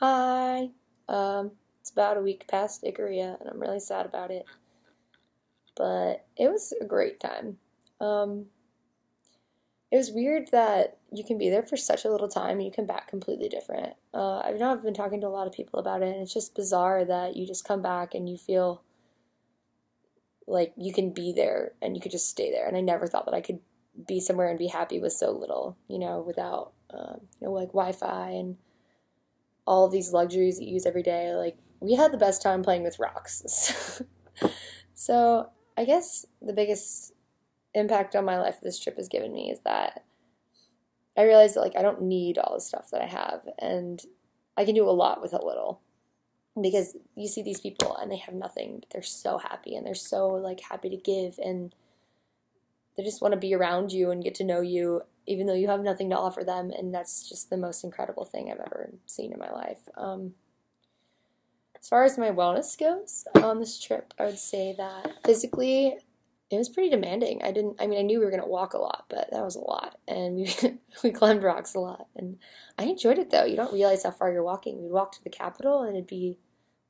Hi. It's about a week past Ikaria, and I'm really sad about it. But it was a great time. Um, it was weird that you can be there for such a little time and you come back completely different. I know I've been talking to a lot of people about it, and it's just bizarre that you just come back and you feel like you can be there and you could just stay there. And I never thought that I could be somewhere and be happy with so little, without, like Wi-Fi and all of these luxuries that you use every day. Like, we had the best time playing with rocks. So I guess the biggest impact on my life this trip has given me is that I realized that, like, I don't need all the stuff that I have, and I can do a lot with a little. Because you see these people and they have nothing, but they're so happy and they're so, like, happy to give, and they just want to be around you and get to know you even though you have nothing to offer them, and that's just the most incredible thing I've ever seen in my life. As far as my wellness goes on this trip, I would say that physically it was pretty demanding. I knew we were going to walk a lot, but that was a lot, and we climbed rocks a lot, and I enjoyed it though. You don't realize how far you're walking. We'd walk to the Capitol and it'd be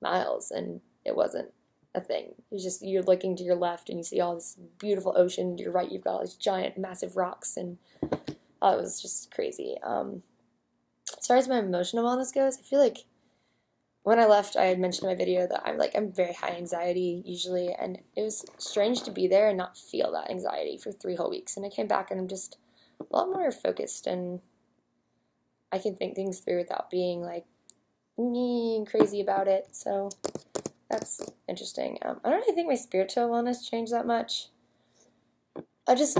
miles, and it wasn't a thing. It was just, you're looking to your left and you see all this beautiful ocean. To your right, you've got all these giant, massive rocks, and it was just crazy. As far as my emotional wellness goes, I feel like when I left, I had mentioned in my video that I'm very high anxiety usually, and it was strange to be there and not feel that anxiety for 3 whole weeks. And I came back and I'm just a lot more focused, and I can think things through without being like crazy about it. So that's interesting. I don't really think my spiritual wellness changed that much. I just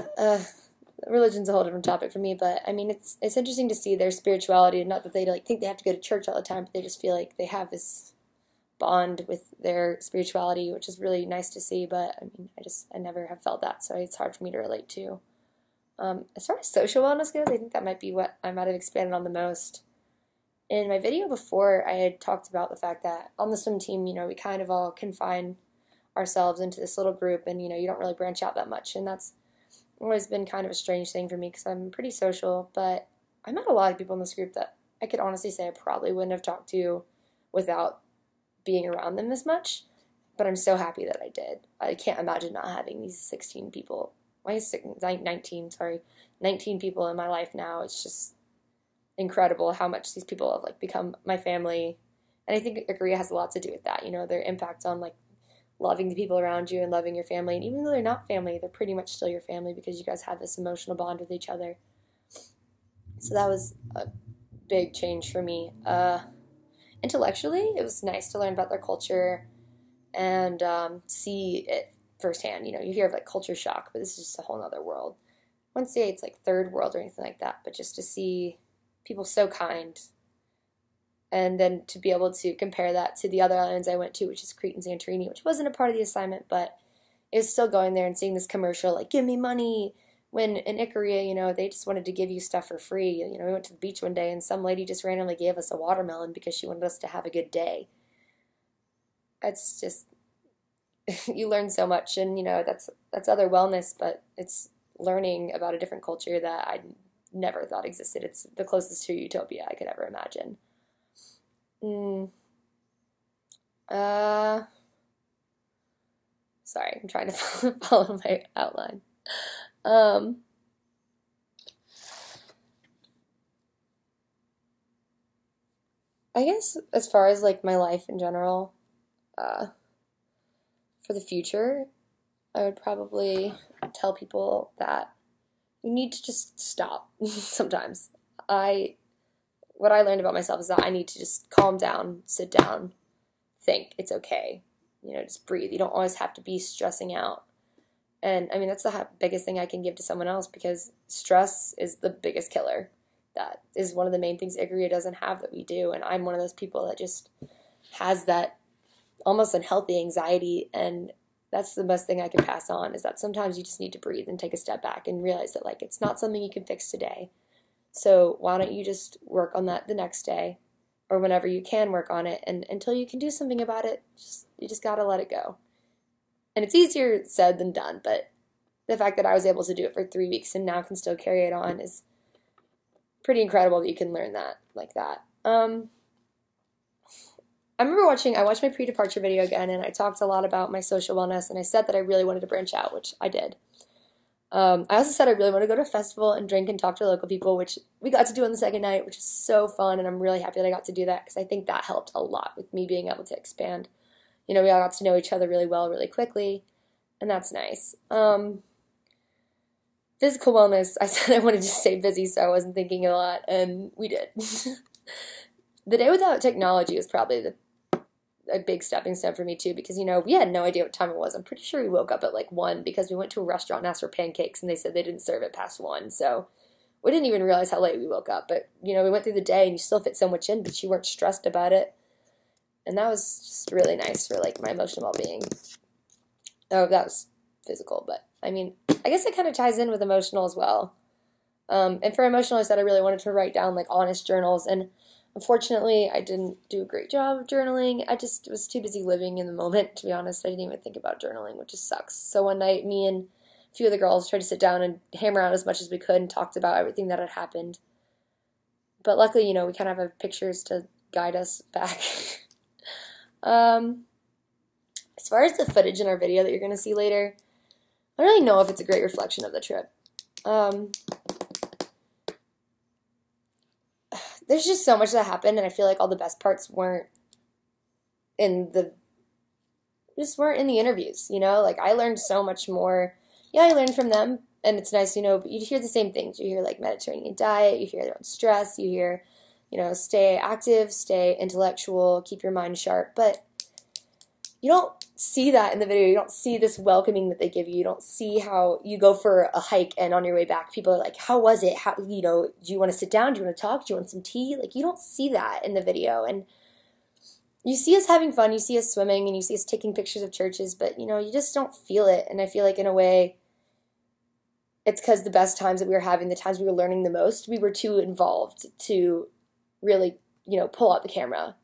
religion's a whole different topic for me, but I mean, it's interesting to see their spirituality. Not that they like think they have to go to church all the time, but they just feel like they have this bond with their spirituality, which is really nice to see. But I mean, I never have felt that, so it's hard for me to relate to. As far as social wellness goes, I think that might be what I might have expanded on the most. In my video before, I had talked about the fact that on the swim team, we kind of all confine ourselves into this little group, and you don't really branch out that much, and that's always been kind of a strange thing for me because I'm pretty social. But I met a lot of people in this group that I could honestly say I probably wouldn't have talked to without being around them as much, but I'm so happy that I did. I can't imagine not having these 16 people, 19 people in my life now. It's just incredible how much these people have like become my family, and I think Ikaria has a lot to do with that. Their impact on like loving the people around you and loving your family, and even though they're not family, they're pretty much still your family because you guys have this emotional bond with each other. So that was a big change for me. Intellectually, it was nice to learn about their culture and see it firsthand. You hear of like culture shock, but this is just a whole other world. I wouldn't say it's like third world or anything like that, but just to see people so kind, and then to be able to compare that to the other islands I went to, which is Crete and Santorini, which wasn't a part of the assignment, but it was still going there and seeing this commercial, like, give me money, when in Ikaria, they just wanted to give you stuff for free. We went to the beach one day and some lady just randomly gave us a watermelon because she wanted us to have a good day. It's just, you learn so much, and, that's other wellness, but it's learning about a different culture that I never thought existed. It's the closest to utopia I could ever imagine. Sorry, I'm trying to follow my outline. I guess as far as like my life in general, for the future, I would probably tell people that you need to just stop sometimes. What I learned about myself is that I need to just calm down, sit down, think it's okay. Just breathe. You don't always have to be stressing out. And I mean, that's the biggest thing I can give to someone else, because stress is the biggest killer. That is one of the main things Ikaria doesn't have that we do. And I'm one of those people that just has that almost unhealthy anxiety, and that's the best thing I can pass on, is that sometimes you just need to breathe and take a step back and realize that, like, it's not something you can fix today. So why don't you just work on that the next day, or whenever you can work on it, and until you can do something about it, you just gotta let it go. And it's easier said than done, but the fact that I was able to do it for 3 weeks and now can still carry it on is pretty incredible that you can learn that like that. I watched my pre-departure video again, and I talked a lot about my social wellness, and I said that I really wanted to branch out, which I did. I also said I really want to go to a festival and drink and talk to local people, which we got to do on the second night, which is so fun, and I'm really happy that I got to do that because I think that helped a lot with me being able to expand. We all got to know each other really well, really quickly, and that's nice. Physical wellness, I said I wanted to stay busy, so I wasn't thinking a lot, and we did. The day without technology was probably a big stepping stone for me too, because we had no idea what time it was. I'm pretty sure we woke up at like 1 because we went to a restaurant and asked for pancakes, and they said they didn't serve it past 1, so we didn't even realize how late we woke up. But we went through the day, and you still fit so much in, but you weren't stressed about it, and that was just really nice for like my emotional well-being. Oh, that was physical, but I guess it kind of ties in with emotional as well. And for emotional, I said I really wanted to write down like honest journals, and unfortunately, I didn't do a great job of journaling. I just was too busy living in the moment, to be honest. I didn't even think about journaling, which just sucks. So one night, me and a few of the girls tried to sit down and hammer out as much as we could and talked about everything that had happened. But luckily, we kind of have pictures to guide us back. As far as the footage in our video that you're going to see later, I don't really know if it's a great reflection of the trip. There's just so much that happened, and I feel like all the best parts weren't in the interviews, Like, I learned so much more. Yeah, I learned from them, and it's nice, but you hear the same things. You hear, like, Mediterranean diet, you hear their own stress, you hear, stay active, stay intellectual, keep your mind sharp, but you don't see that in the video. You don't see this welcoming that they give you. You don't see how you go for a hike and on your way back, people are like, how was it? How, do you want to sit down? Do you want to talk? Do you want some tea? Like, you don't see that in the video. And you see us having fun. You see us swimming and you see us taking pictures of churches, but, you just don't feel it. And I feel like in a way, it's because the best times that we were having, the times we were learning the most, we were too involved to really, pull out the camera,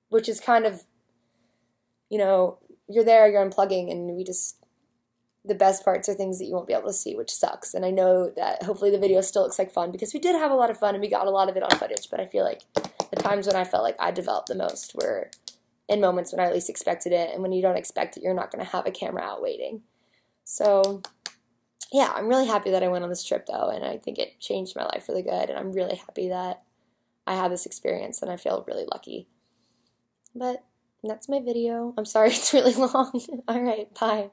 which is kind of, you're there, you're unplugging, and the best parts are things that you won't be able to see, which sucks. And I know that hopefully the video still looks like fun, because we did have a lot of fun and we got a lot of it on footage, but I feel like the times when I felt like I developed the most were in moments when I least expected it, and when you don't expect it, you're not going to have a camera out waiting. So, yeah, I'm really happy that I went on this trip, though, and I think it changed my life for the good, and I'm really happy that I had this experience, and I feel really lucky. But that's my video. I'm sorry it's really long. All right, bye.